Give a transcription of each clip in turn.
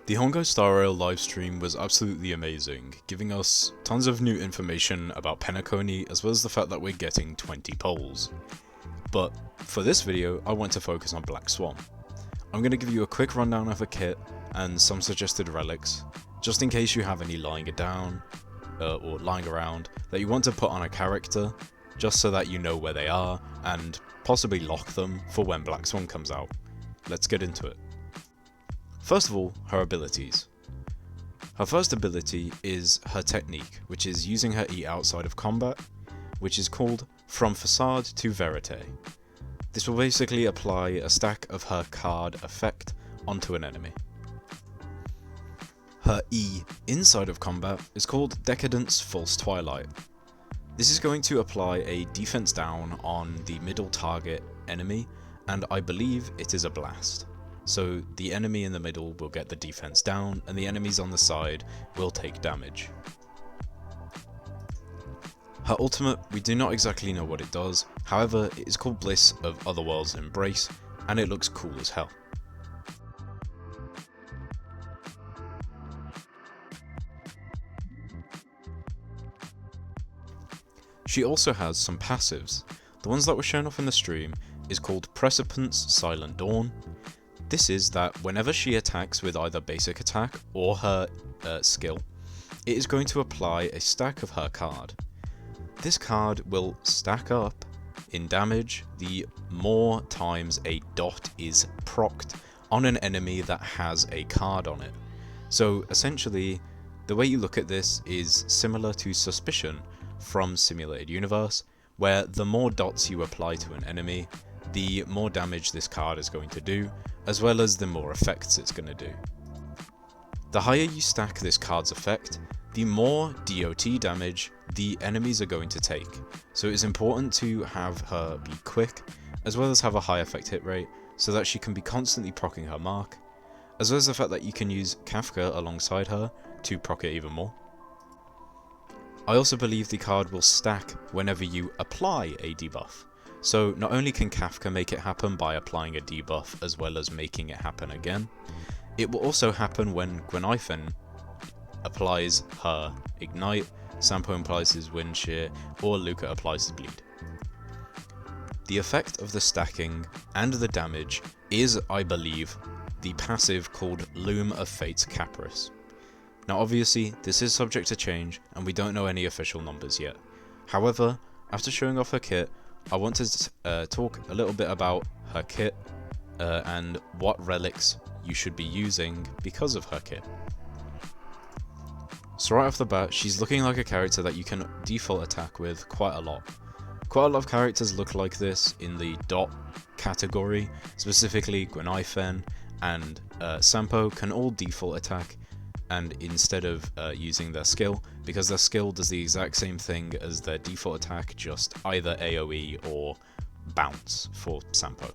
The Honkai Star Rail livestream was absolutely amazing, giving us tons of new information about Penacony as well as the fact that we're getting 20 polls. But for this video, I want to focus on Black Swan. I'm going to give you a quick rundown of the kit and some suggested relics, just in case you have any lying around that you want to put on a character, just so that you know where they are and possibly lock them for when Black Swan comes out. Let's get into it. First of all, her abilities. Her first ability is her technique, which is using her E outside of combat, which is called From Facade to Verite. This will basically apply a stack of her card effect onto an enemy. Her E inside of combat is called Decadence False Twilight. This is going to apply a defense down on the middle target enemy, and I believe it is a blast. So the enemy in the middle will get the defense down, and the enemies on the side will take damage. Her ultimate, we do not exactly know what it does, however it is called Bliss of Otherworld's Embrace, and it looks cool as hell. She also has some passives. The ones that were shown off in the stream is called Precipence Silent Dawn. This is that whenever she attacks with either basic attack or her skill, it is going to apply a stack of her card. This card will stack up in damage the more times a dot is procced on an enemy that has a card on it. So essentially, the way you look at this is similar to Suspicion from Simulated Universe, where the more dots you apply to an enemy, the more damage this card is going to do, as well as the more effects it's going to do. The higher you stack this card's effect, the more DOT damage the enemies are going to take, so it is important to have her be quick, as well as have a high effect hit rate, so that she can be constantly proccing her mark, as well as the fact that you can use Kafka alongside her to proc it even more. I also believe the card will stack whenever you apply a debuff. So not only can Kafka make it happen by applying a debuff as well as making it happen again, it will also happen when Gwenaifen applies her Ignite, Sampo applies his Wind Shear, or Luca applies his Bleed. The effect of the stacking and the damage is, I believe, the passive called Loom of Fate's Caprice. Now obviously, this is subject to change, and we don't know any official numbers yet. However, after showing off her kit, I want to talk a little bit about her kit and what relics you should be using because of her kit. So right off the bat, she's looking like a character that you can default attack with quite a lot. Quite a lot of characters look like this in the dot category, specifically Gwenaifen and Sampo can all default attack, and instead of using their skill, because their skill does the exact same thing as their default attack, just either AoE or bounce for Sampo.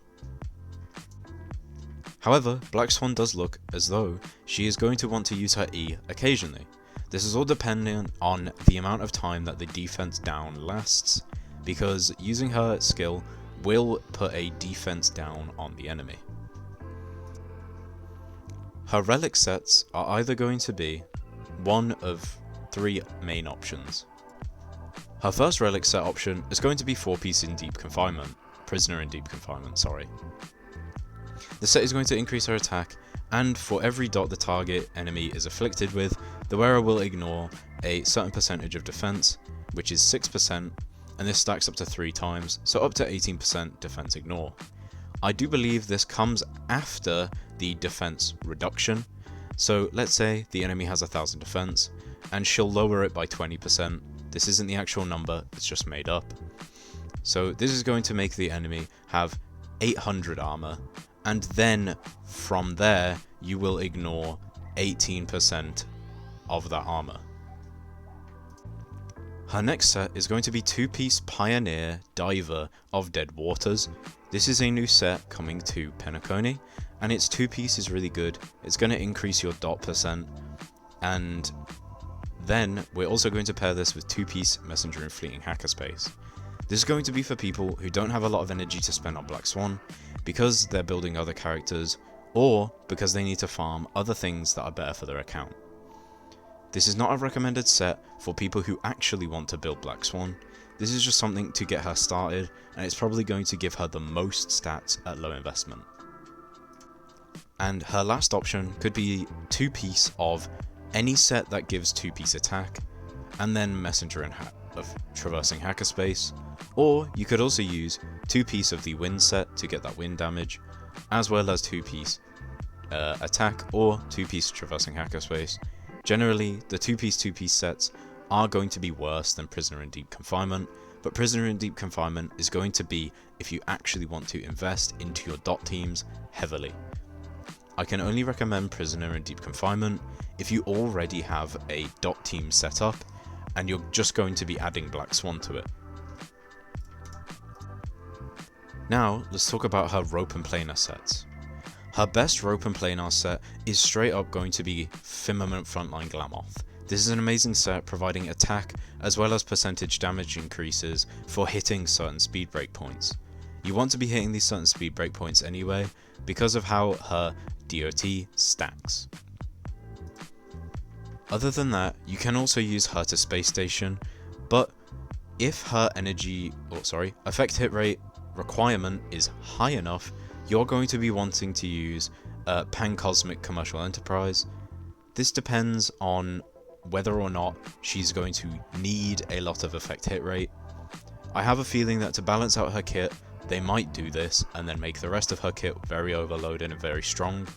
However, Black Swan does look as though she is going to want to use her E occasionally. This is all dependent on the amount of time that the defense down lasts, because using her skill will put a defense down on the enemy. Her relic sets are either going to be one of three main options. Her first relic set option is going to be 4-piece in Deep Confinement. Prisoner in Deep Confinement, sorry. The set is going to increase her attack, and for every dot the target enemy is afflicted with, the wearer will ignore a certain percentage of defense, which is 6%, and this stacks up to 3 times, so up to 18% defense ignore. I do believe this comes after the defense reduction, so let's say the enemy has 1000 defense, and she'll lower it by 20%. This isn't the actual number, it's just made up. So this is going to make the enemy have 800 armor, and then from there you will ignore 18% of that armor. Her next set is going to be 2-piece Pioneer Diver of Dead Waters. This is a new set coming to Penacony, and its 2-piece is really good. It's going to increase your dot %, and then we're also going to pair this with 2-piece Messenger and Fleeting Hackerspace. This is going to be for people who don't have a lot of energy to spend on Black Swan, because they're building other characters, or because they need to farm other things that are better for their account. This is not a recommended set for people who actually want to build Black Swan. This is just something to get her started, and it's probably going to give her the most stats at low investment. And her last option could be 2-piece of any set that gives 2-piece attack, and then Messenger and of traversing hackerspace, or you could also use 2-piece of the wind set to get that wind damage, as well as 2-piece attack or 2-piece traversing hackerspace. Generally, the 2-piece sets are going to be worse than Prisoner in Deep Confinement, but Prisoner in Deep Confinement is going to be if you actually want to invest into your dot teams heavily. I can only recommend Prisoner in Deep Confinement if you already have a dot team set up and you're just going to be adding Black Swan to it. Now, let's talk about her rope and planar sets. Her best rope and planar set is straight up going to be Firmament Frontline Glamoth. This is an amazing set providing attack as well as percentage damage increases for hitting certain speed breakpoints. You want to be hitting these certain speed breakpoints anyway because of how her DOT stacks. Other than that, you can also use her to Space Station, but if her effect hit rate requirement is high enough, you're going to be wanting to use Pan-Cosmic Commercial Enterprise. This depends on whether or not she's going to need a lot of effect hit rate. I have a feeling that to balance out her kit, they might do this and then make the rest of her kit very overloaded and very strong,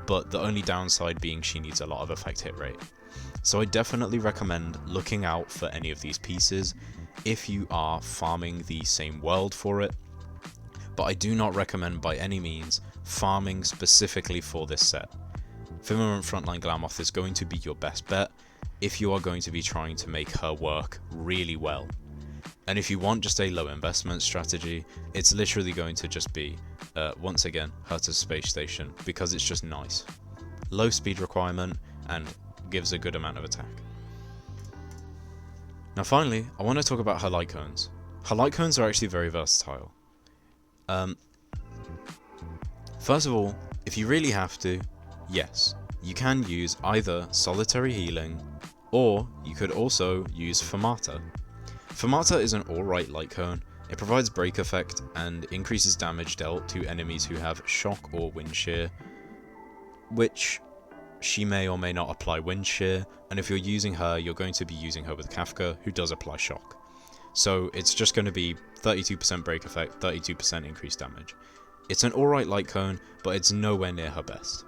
but the only downside being she needs a lot of effect hit rate. So I definitely recommend looking out for any of these pieces if you are farming the same world for it, but I do not recommend by any means farming specifically for this set. Firmament Frontline Glamoth is going to be your best bet if you are going to be trying to make her work really well. And if you want just a low investment strategy, it's literally going to just be, once again, her to Space Station, because it's just nice. Low speed requirement and gives a good amount of attack. Now finally, I want to talk about her light cones. Her light cones are actually very versatile. First of all, if you really have to, yes, you can use either Solitary Healing, or you could also use Fermata. Fermata is an alright light cone. It provides break effect and increases damage dealt to enemies who have shock or wind shear, which she may or may not apply wind shear, and if you're using her, you're going to be using her with Kafka, who does apply shock. So it's just going to be 32% break effect, 32% increased damage. It's an alright light cone, but it's nowhere near her best.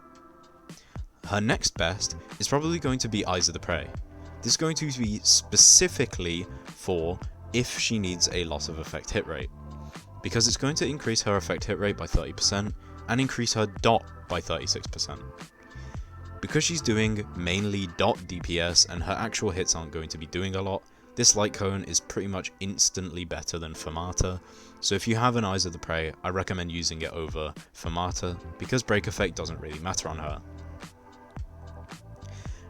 Her next best is probably going to be Eyes of the Prey. This is going to be specifically for if she needs a lot of effect hit rate, because it's going to increase her effect hit rate by 30% and increase her dot by 36%. Because she's doing mainly dot DPS and her actual hits aren't going to be doing a lot, this light cone is pretty much instantly better than Fermata, so if you have an Eyes of the Prey, I recommend using it over Fermata, because break effect doesn't really matter on her.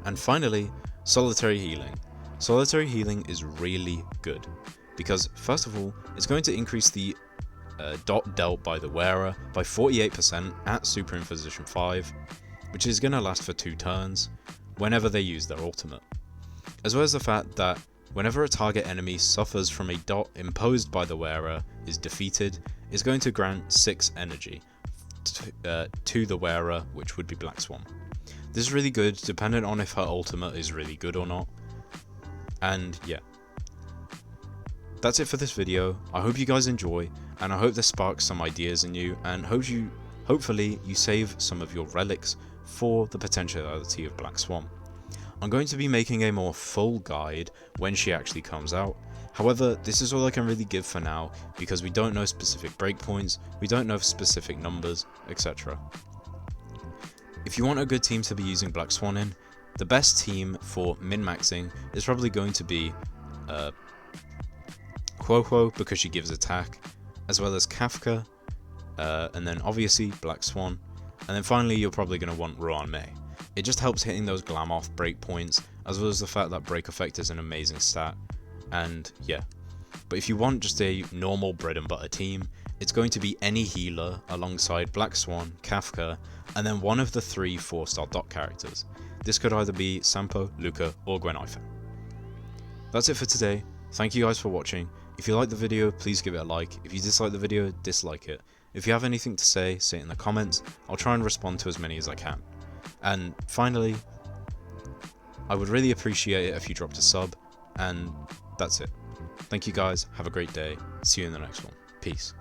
And finally, Solitary Healing. Solitary Healing is really good, because first of all, it's going to increase the dot dealt by the wearer by 48% at Super Imposition 5, which is going to last for 2 turns, whenever they use their ultimate. As well as the fact that whenever a target enemy suffers from a dot imposed by the wearer is defeated, it's going to grant 6 energy to the wearer, which would be Black Swan. This is really good, dependent on if her ultimate is really good or not. And yeah, that's it for this video. I hope you guys enjoy, and I hope this sparks some ideas in you, and hopefully you save some of your relics for the potentiality of Black Swan. I'm going to be making a more full guide when she actually comes out. However, this is all I can really give for now, because we don't know specific breakpoints, we don't know specific numbers, etc. If you want a good team to be using Black Swan in, the best team for min-maxing is probably going to be Quoquo, because she gives attack, as well as Kafka, and then obviously Black Swan, and then finally you're probably going to want Ruan Mei. It just helps hitting those Glamoth breakpoints, as well as the fact that break effect is an amazing stat, and yeah. But if you want just a normal bread and butter team, it's going to be any healer alongside Black Swan, Kafka, and then one of the 3 4-star dot characters. This could either be Sampo, Luca, or Gwenaifa. That's it for today. Thank you guys for watching. If you liked the video, please give it a like. If you dislike the video, dislike it. If you have anything to say it in the comments. I'll try and respond to as many as I can. And finally, I would really appreciate it if you dropped a sub, and that's it. Thank you guys, have a great day, see you in the next one. Peace.